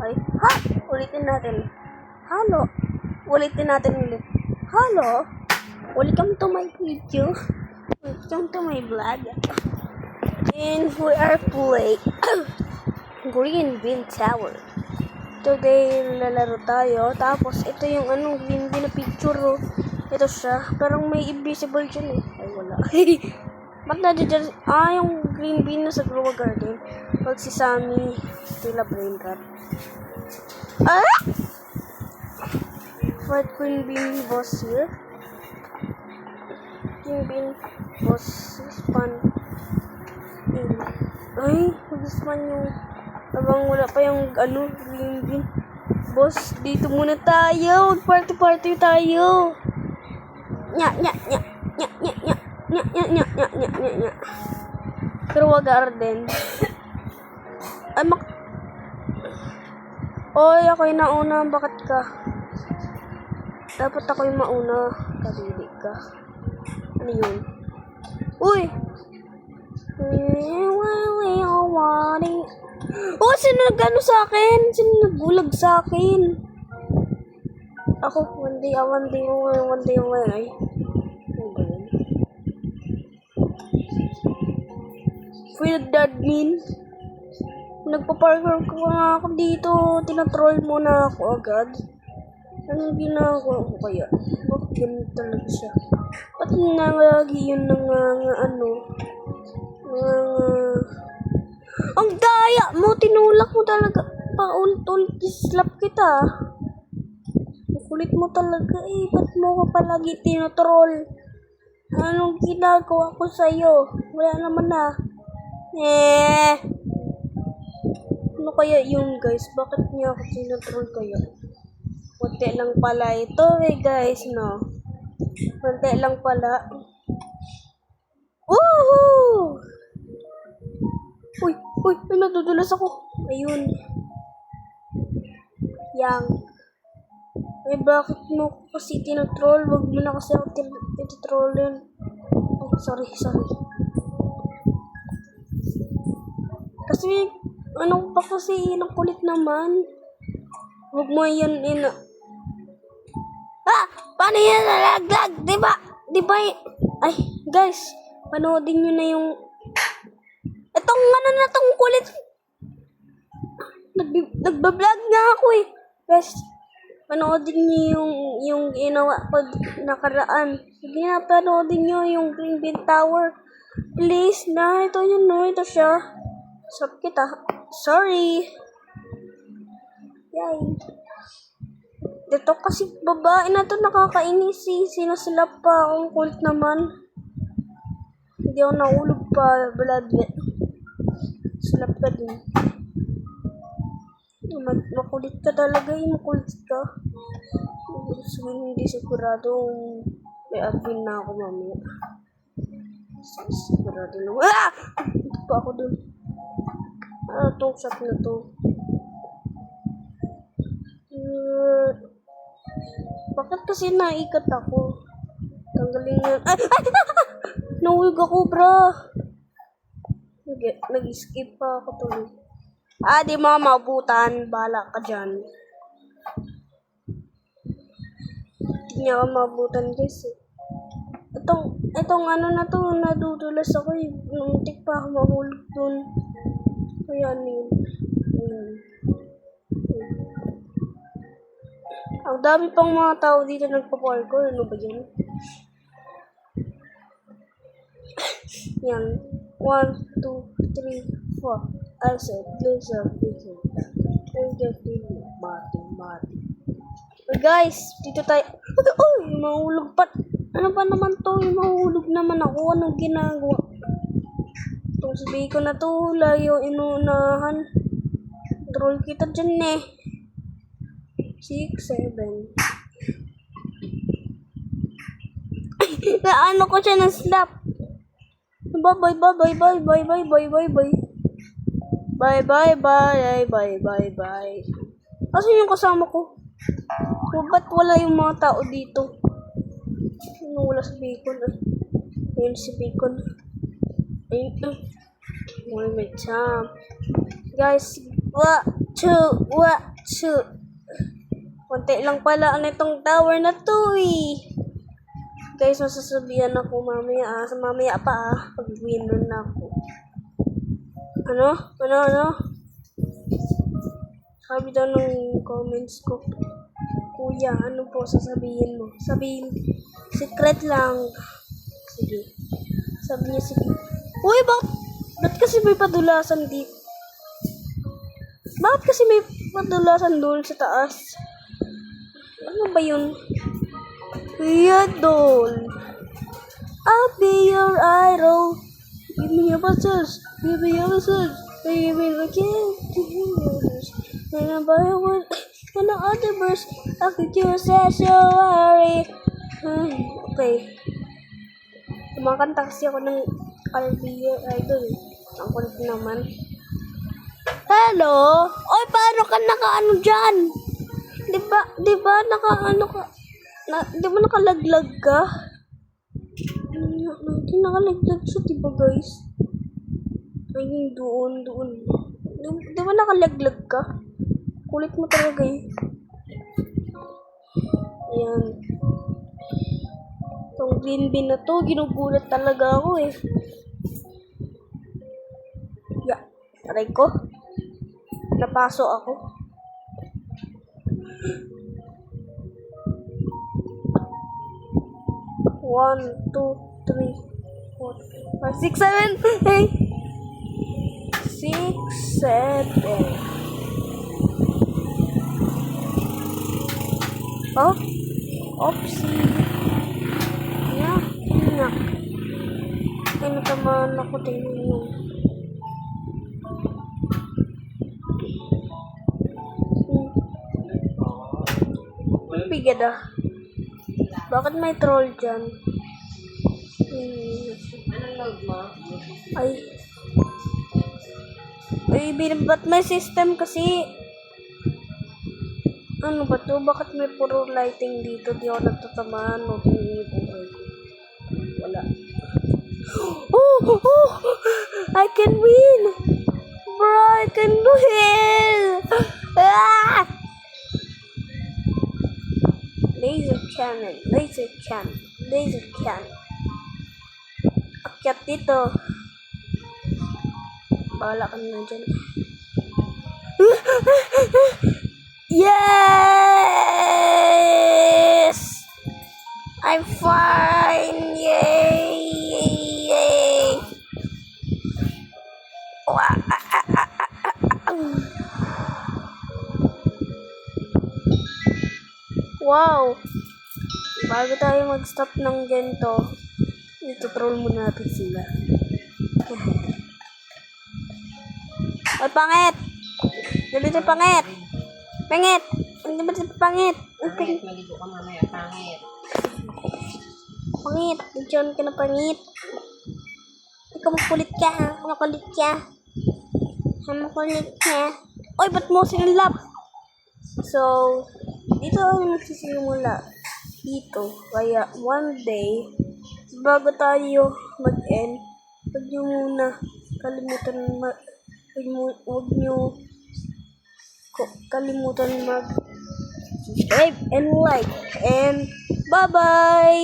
Ay, ha! Ulitin natin. Halo. Ulitin natin ulit. Halo. Welcome to my video. Welcome to my vlog. And we are playing Green Bean Tower. Today, lalaro tayo. Tapos, ito yung green bean na picture. Oh. Ito siya. Parang may invisible dyan eh. Ay, wala. Ba't na dyan? Yung green bean na sa Grow Garden. Pag si Sammy, tila brain rot. What green bean boss here? Green bean boss spawn. Ay, mag-spawn yung habang wala pa yung green bean. Boss, dito muna tayo. Party tayo. Nya. Grow Garden. Ay, Oy, ako yung nauna. Bakit ka? Dapat ako yung mauna. Kabili ka. Ano yun? Uy! Oh, sino nag-ano sa akin? Sino nagbulag sa akin? Ako, one day ngayon. Ay, ano ba yun? Field admin. Nagpa-parkour ko nga ako dito. Tinatroll mo na ako agad. Anong ginagawa ko kaya? Bakit ganun talaga siya? Ba't lagi yun ang daya mo! Tinulak mo talaga. Paulit-ulit slap kita. Kulit mo talaga eh. Ba't mo ko palagi tinatroll? Anong ginagawa ko sa'yo? Wala naman na. Ano kaya yun guys? Bakit niya ako tinatroll kaya? Kunti lang pala ito guys, no? Kunti lang pala. Woohoo! Uy, nadudulas ako. Ayun. Yang. Eh, bakit mo kasi tinatroll? Wag mo na kasi ako tinatrollin. Oh, sorry. Kasi, ano pa kasi, ang kulit naman. Huwag mo yan, paano yan nalaglag? Diba? Ay, guys, panoodin nyo na yung, itong kulit. Nagbablog nga ako eh. Guys, panoodin nyo yung ginawa pag nakaraan. Sige na, panoodin nyo yung Green Bean Tower. Please na, ito yun no, ito siya. Stop kita. Sorry. Yay. Dito kasi babae na to nakakainis eh. Sinasilap pa akong kulit naman. Hindi ako naulog pa. Bloodlet. Silap ka din. Makulit ka talaga eh. Makulit ka. Hindi sigurado may admin na ako mamaya. Sigurado na. Ito pa ako dun. Itong shot na to. Bakit kasi naikat ako? Tanggalin yan. Ay! Nauwig ako, bro. Nag-skip pa ako tuloy. Di mo mabutan. Bahala ka dyan. Hindi niya ako mabutan guys eh. Itong na to, nadudulas ako eh. Muntik pa ako mahulog dun. Kaya yun. Ang dami pang mga tao dito nagpa-parkour. Ano ba yan? Yan. 1, 2, 3, 4. I said, listen. Mati. Guys, dito tayo. Uy, mahulog pa. Ano ba naman to? Mahulog naman ako. Anong ginagawa? Itong sabihin ko na to. Layo inunahan. Troll kita dyan eh. 6, 7. Ano ko siya ng slap. Bye. Asan yung kasama ko? Ba't wala yung mga tao dito? Ano wala sa bacon? Ayun si bacon. Ayun. May champ. Guys, 1, 2, Shoot. Konti lang pala ang itong tower na to eh. Guys, masasabihan ako mamaya mamaya pa pag winner na ako. Ano? Sabi daw ng comments ko, Kuya, ano po sasabihin mo? Sabihin, secret lang. Sige. Sabi niya, sige. Uy, ba't kasi may padulasan dito? Bakit kasi may padulasan doon sa taas? Ano ba yun? Kuya doll. I'll be your idol. Give me your puzzles. Give me your puzzles. Give me the kiss. Give me your puzzles. When I buy one, when the other burst, I could just say so worry. Okay. Kumakanta kasi ako ng I'll be your idol. Ang kulit naman. Hello? Oy, paano ka nakaano dyan? Di ba nakaano ka? Di ba nakalaglag ka? Hindi nakalaglag siya, diba guys? Ay, doon. Di ba nakalaglag ka? Kulit mo talaga eh. Ayan. Itong green bean na to, ginugulat talaga ako eh. Yeah. Aray ko. Napaso ako. One, two, three, 4, 5, 6, 7, 8. 6, 7. Oh, oopsie. Yeah. Ay, natamaan ako. Tingnan nyo. Bigyan Bakit may troll dyan? Ay, ba't may system kasi? Ano ba to? Bakit may puro lighting dito? Di ako nagtatamaan. Wala. Oh! I can win! Bro, I can win! Ah! Laser cannon. Akyat dito. Bahala ka na dyan. Yes! I'm fine! Yay! Wow! Bago tayo mag-stop ng ganito, ito-troll muna natin sila. Ay, pangit! Dito pangit! Pangit! Hindi ba dito pangit? Pangit, maligo ka mamaya, pangit. Pangit! Diyan ka na pangit! Ikaw makulit ka! Oy, ba't mo sinulap? So, dito ako magsisimula. Dito. Kaya, one day, bago tayo mag-end, huwag nyo muna kalimutan mag-subscribe and like. And, bye-bye!